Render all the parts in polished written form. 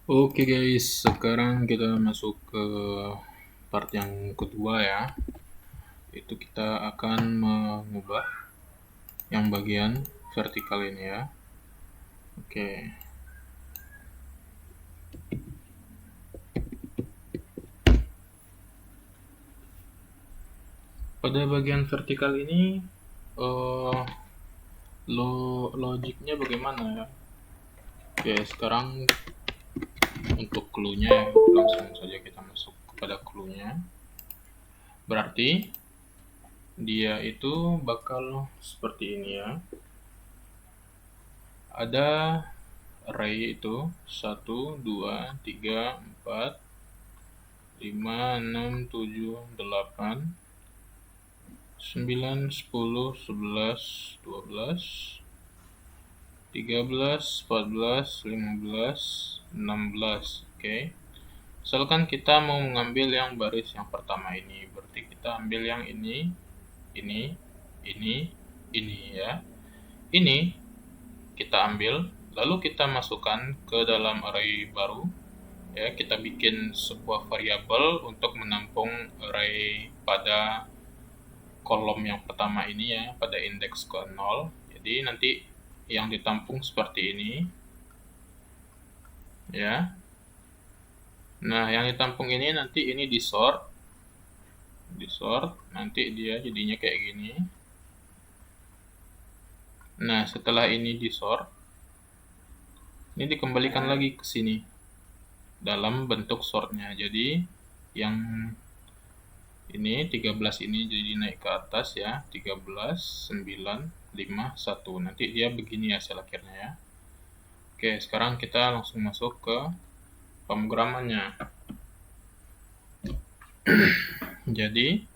Oke guys, sekarang kita masuk ke part yang kedua ya. Itu kita akan mengubah yang bagian vertikal ini ya. Oke. Pada bagian vertikal ini eh logiknya bagaimana ya? Oke, sekarang untuk clue-nya ya, langsung saja kita masuk kepada clue-nya. Berarti dia itu bakal seperti ini ya. Ada array itu 1, 2, 3, 4, 5, 6, 7, 8, 9, 10, 11, 12, 13, 14, 15, 16. Oke. Misalkan kita mau mengambil yang baris yang pertama ini, berarti kita ambil yang ini, ini ya. Ini kita ambil, lalu kita masukkan ke dalam array baru. Ya, kita bikin sebuah variabel untuk menampung array pada kolom yang pertama ini ya, pada indeks ke 0. Jadi nanti yang ditampung seperti ini. Ya. Nah, yang ditampung ini nanti ini disort. Nanti dia jadinya kayak gini. Nah, setelah ini disort, ini dikembalikan lagi ke sini dalam bentuk sortnya. Jadi yang ini 13 ini jadi naik ke atas ya, 13, 9, 5, 1. Nanti dia begini hasil akhirnya ya. Oke, sekarang kita langsung masuk ke pemrogramannya. Jadi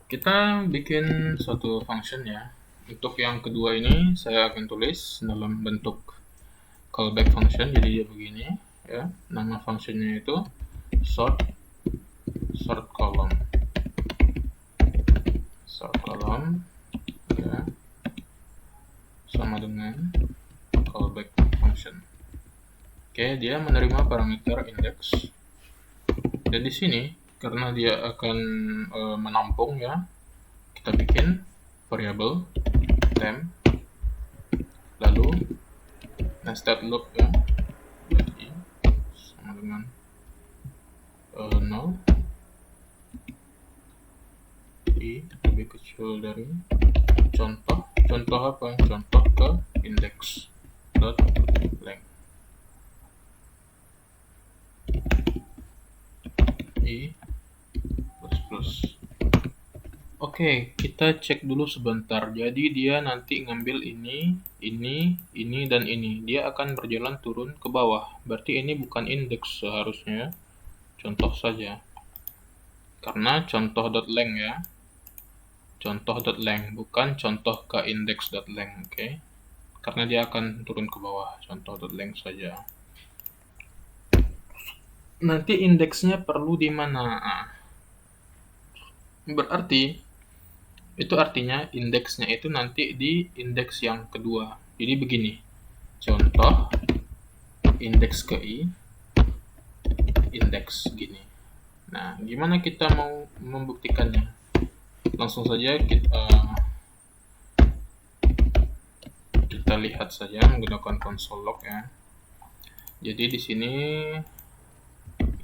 kita bikin suatu function ya. Untuk yang kedua ini saya akan tulis dalam bentuk callback function. Jadi dia begini ya. Nama functionnya itu sort column. Sort column ya. Sama dengan callback function. Oke, dia menerima parameter index. Dan di sini karena dia akan menampung ya, kita bikin variabel temp, lalu nested loop ya, i sama dengan 0, i lebih kecil dari contoh apa? Contoh ke index dot length i plus. Oke, kita cek dulu sebentar. Jadi dia nanti ngambil ini, dan ini. Dia akan berjalan turun ke bawah. Berarti ini bukan indeks seharusnya. Contoh saja. Karena contoh.length ya. Contoh.length, bukan contoh ke index.length, oke. Karena dia akan turun ke bawah. Contoh.length saja. Nanti indeksnya perlu di mana? Berarti itu artinya indeksnya itu nanti di indeks yang kedua. Jadi begini, contoh indeks ke i, indeks gini. Nah, gimana kita mau membuktikannya? Langsung saja kita lihat saja menggunakan console log ya. Jadi di sini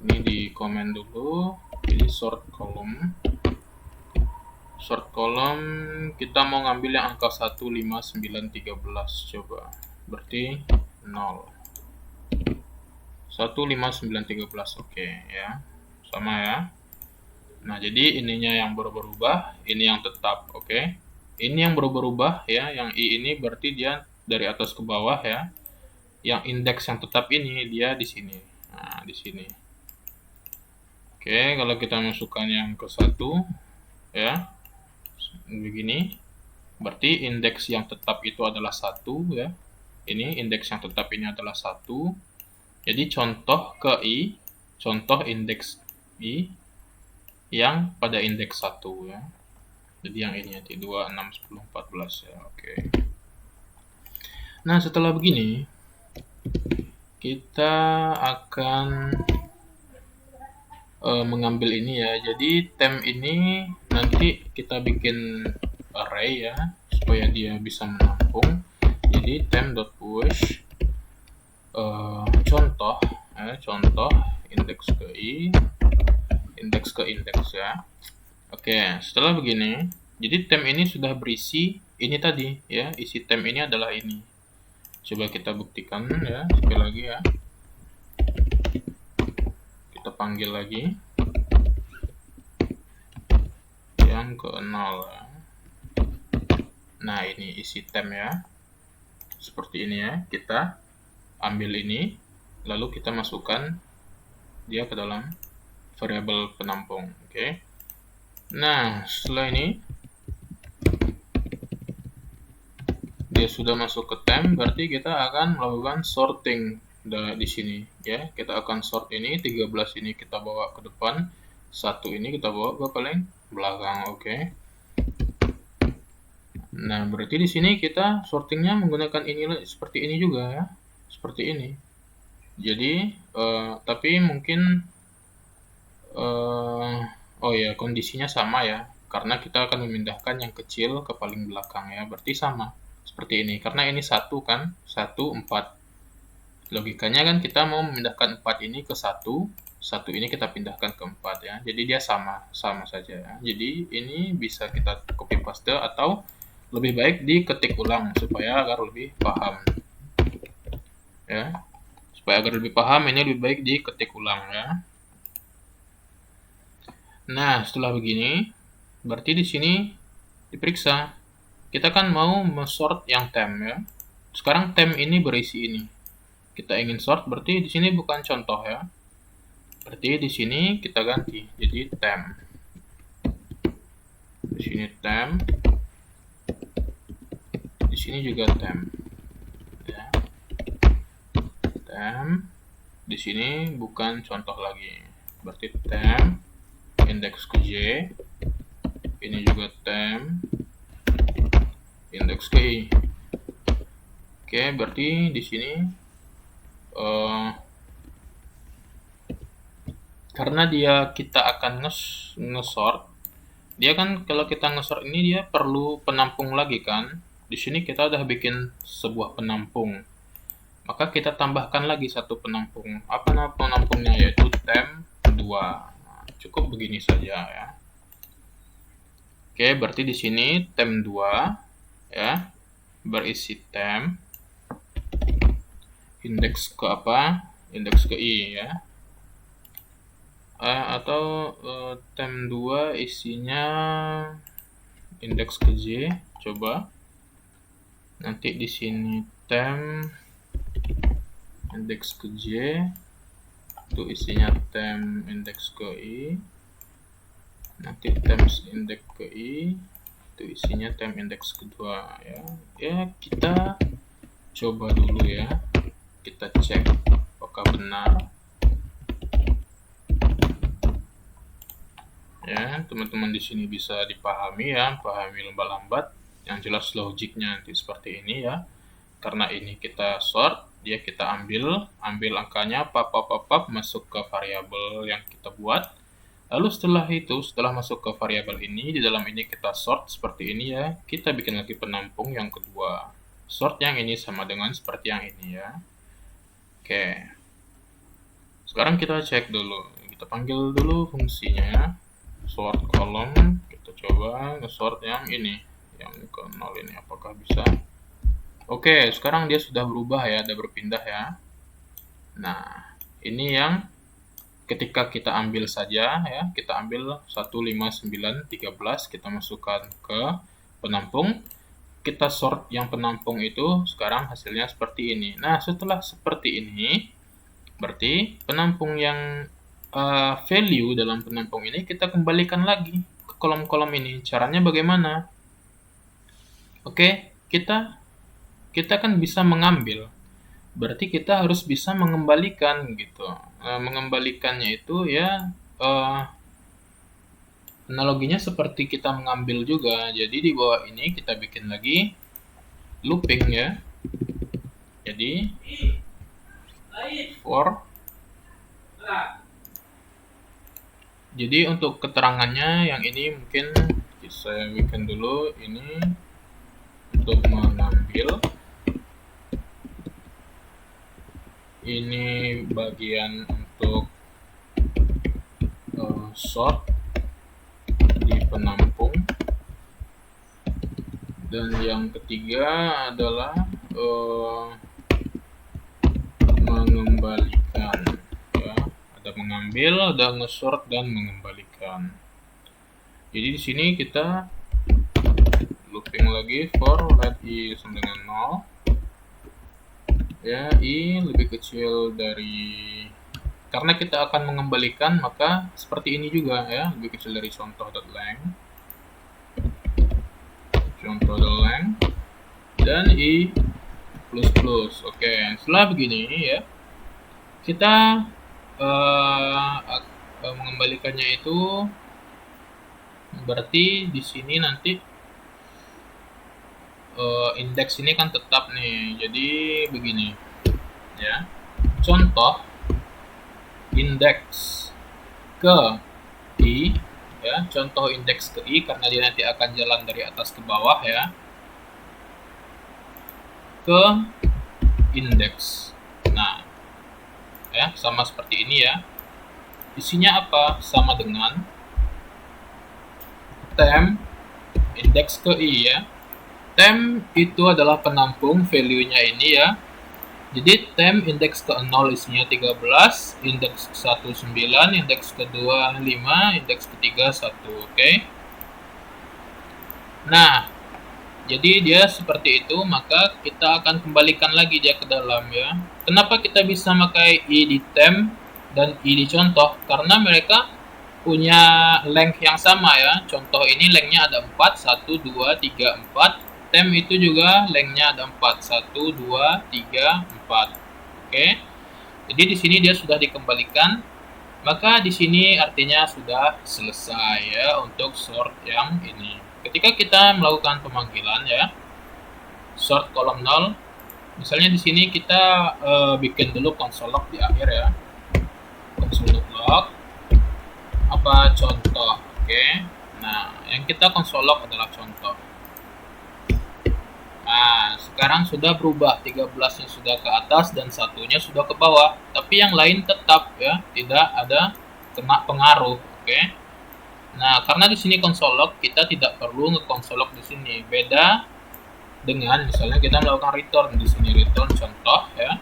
ini di komen dulu, pilih sort column. Sort column kita mau ngambil yang angka 1, 5, 9, 13 coba. Berarti 0. 1, 5, 9, 13. Oke ya. Sama ya. Nah, jadi ininya yang berubah, ini yang tetap, oke. Ini yang berubah ya, yang i ini berarti dia dari atas ke bawah ya. Yang indeks yang tetap ini dia di sini. Nah, di sini. Oke, kalau kita masukkan yang ke 1 ya. Begini. Berarti indeks yang tetap itu adalah 1 ya. Ini indeks yang tetap ini adalah 1. Jadi contoh ke i, contoh indeks i yang pada indeks 1 ya. Jadi yang ini nanti 2, 6, 10, 14 ya. Oke. Nah, setelah begini kita akan mengambil ini ya. Jadi temp ini nanti kita bikin array ya, supaya dia bisa menampung. Jadi temp.push contoh indeks ke i, indeks ke indeks ya. Oke, setelah begini, jadi temp ini sudah berisi ini tadi ya, isi temp ini adalah ini. Coba kita buktikan ya, sekali lagi ya. Kita panggil lagi yang ke 0 ya. Nah, ini isi temp ya. Seperti ini ya. Kita ambil ini, lalu kita masukkan dia ke dalam variabel penampung. Oke. Nah, setelah ini dia sudah masuk ke temp, berarti kita akan melakukan sorting di sini ya. Kita akan sort ini 13 ini kita bawa ke depan, 1 ini kita bawa ke paling belakang. Oke. Nah, berarti di sini kita sortingnya menggunakan ini seperti ini juga ya. Seperti ini. Jadi tapi mungkin oh ya, kondisinya sama ya. Karena kita akan memindahkan yang kecil ke paling belakang ya. Berarti sama. Seperti ini. Karena ini 1 kan. 1, 4. Logikanya kan kita mau memindahkan 4 ini ke 1, 1 ini kita pindahkan ke 4 ya. Jadi dia sama saja ya. Jadi ini bisa kita copy paste atau lebih baik diketik ulang supaya agar lebih paham. Ya. Supaya agar lebih paham ini lebih baik diketik ulang ya. Nah, setelah begini berarti di sini diperiksa. Kita kan mau sort yang temp ya. Sekarang temp ini berisi ini. Kita ingin sort, berarti di sini bukan contoh ya. Berarti di sini kita ganti jadi temp. Di sini temp. Di sini juga temp. Ya. Temp. Di sini bukan contoh lagi. Berarti temp indeks ke j. Ini juga temp indeks ke i. Oke, berarti di sini karena kita akan nge-sort, dia kan kalau kita nge-sort ini dia perlu penampung lagi kan. Di sini kita udah bikin sebuah penampung, maka kita tambahkan lagi satu penampung. Apa nama penampungnya? Yaitu temp 2. Nah, cukup begini saja ya. Oke, berarti di sini temp 2 ya, berisi temp indeks ke apa? Indeks ke i ya. Atau temp 2 isinya indeks ke j. Coba. Nanti di sini temp indeks ke j itu isinya temp indeks ke i. Nanti temp indeks ke i itu isinya temp indeks kedua ya. Ya, kita coba dulu ya. Kita cek apakah benar. Ya, teman-teman di sini bisa dipahami ya, pahami lambat-lambat. Yang jelas logiknya nanti seperti ini ya. Karena ini kita sort, dia kita ambil angkanya pap masuk ke variabel yang kita buat. Lalu setelah itu, setelah masuk ke variabel ini, di dalam ini kita sort seperti ini ya. Kita bikin lagi penampung yang kedua. Sort yang ini sama dengan seperti yang ini ya. Oke. Sekarang kita cek dulu. Kita panggil dulu fungsinya. Sort kolom. Kita coba nge-sort yang ini. Yang ke 0 ini. Apakah bisa? Oke, sekarang dia sudah berubah ya. Sudah berpindah ya. Nah, ini yang ketika kita ambil saja ya. Kita ambil 1, 5, 9, 13. Kita masukkan ke penampung. Kita sort yang penampung itu, sekarang hasilnya seperti ini. Nah, setelah seperti ini, berarti penampung yang value dalam penampung ini kita kembalikan lagi ke kolom-kolom ini. Caranya bagaimana? Oke, kita kan bisa mengambil. Berarti kita harus bisa mengembalikan gitu. Mengembalikannya itu ya analoginya seperti kita mengambil juga. Jadi di bawah ini kita bikin lagi looping ya. Jadi for. Jadi untuk keterangannya yang ini mungkin saya bikin dulu ini untuk mengambil. Ini bagian untuk sort di penampung. Dan yang ketiga adalah mengembalikan, ya. Ada mengambil, ada nge-sort dan mengembalikan. Jadi di sini kita looping lagi for let i sama dengan 0. Ya, i lebih kecil dari, karena kita akan mengembalikan, maka seperti ini juga ya, lebih kecil dari contoh.length. Contoh.length dan i plus. Oke, setelah begini ya, kita mengembalikannya itu berarti di sini nanti indeks ini kan tetap nih. Jadi begini ya, contoh indeks ke i ya, contoh indeks ke i karena dia nanti akan jalan dari atas ke bawah ya, ke indeks. Nah ya, sama seperti ini ya. Isinya apa? Sama dengan temp indeks ke i ya. Temp itu adalah penampung value-nya ini ya. Jadi temp indeks ke 0 isinya 13, indeks ke 1 9, indeks kedua 5, indeks ketiga 1, oke. Nah, jadi dia seperti itu, maka kita akan kembalikan lagi dia ke dalam ya. Kenapa kita bisa pakai i di temp dan i di contoh? Karena mereka punya length yang sama ya. Contoh ini lengthnya ada 4, 1, 2, 3, 4. Temp itu juga lengthnya ada 4, 1, 2, 3, 4. Oke. Jadi di sini dia sudah dikembalikan. Maka di sini artinya sudah selesai ya untuk sort yang ini. Ketika kita melakukan pemanggilan ya, sort kolom 0, misalnya di sini kita bikin dulu console log di akhir ya. Console log apa contoh, oke. Nah, yang kita console log adalah contoh. Nah, sekarang sudah berubah, 13-nya sudah ke atas dan satunya sudah ke bawah, tapi yang lain tetap ya, tidak ada kena pengaruh, oke. Nah, karena di sini console log, kita tidak perlu nge-console log di sini. Beda dengan misalnya kita melakukan return di sini, return contoh ya.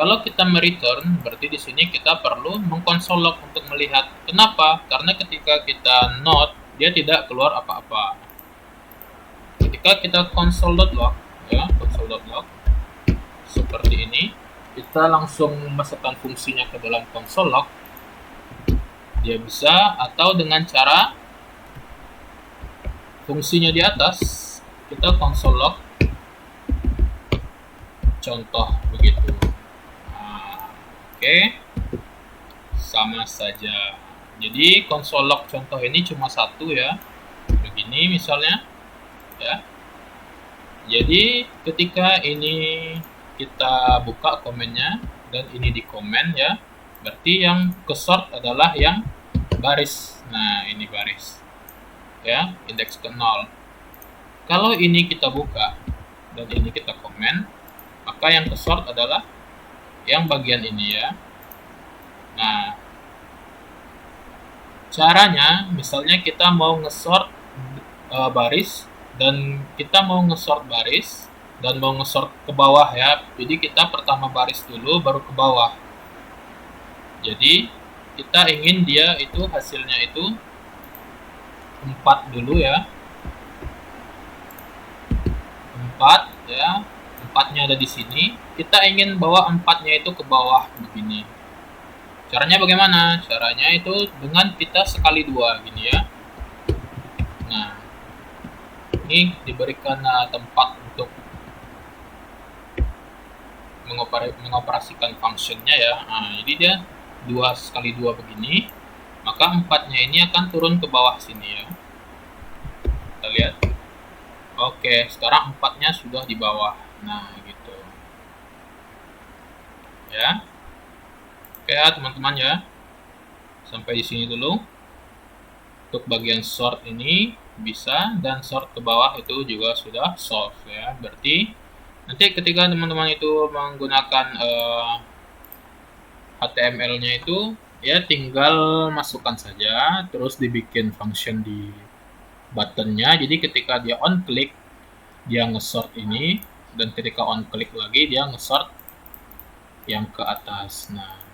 Kalau kita mereturn, berarti di sini kita perlu meng-console log untuk melihat. Kenapa? Karena ketika kita not, dia tidak keluar apa-apa. Ketika kita console.log ya, console.log seperti ini, kita langsung memasukkan fungsinya ke dalam console log. Dia bisa, atau dengan cara fungsinya di atas, kita console log contoh begitu. Nah, oke. Sama saja. Jadi console log contoh ini cuma satu ya. Begini misalnya ya. Jadi ketika ini kita buka komennya dan ini di komen ya, berarti yang ke sort adalah yang baris. Nah, ini baris ya, indeks ke 0. Kalau ini kita buka dan ini kita komen, maka yang ke sort adalah yang bagian ini ya. Nah, caranya misalnya kita mau nge-sort baris, dan kita mau nge-sort baris dan mau nge-sort ke bawah ya. Jadi kita pertama baris dulu baru ke bawah. Jadi kita ingin dia itu hasilnya itu 4 dulu ya. 4 ya. 4-nya ada di sini. Kita ingin bawa 4-nya itu ke bawah begini. Caranya bagaimana? Caranya itu dengan kita sekali 2 gini ya. Nah, ini diberikan tempat untuk mengoperasikan functionnya ya. Nah, jadi dia 2 kali 2 begini, maka 4-nya ini akan turun ke bawah sini ya. Kita lihat. Oke, sekarang 4-nya sudah di bawah. Nah, gitu. Ya. Oke ya teman-teman ya, sampai di sini dulu untuk bagian sort ini bisa, dan sort ke bawah itu juga sudah solve ya. Berarti nanti ketika teman-teman itu menggunakan HTML-nya itu ya tinggal masukkan saja, terus dibikin function di buttonnya. Jadi ketika dia on click dia nge-sort ini, dan ketika on click lagi dia nge-sort yang ke atas. Nah,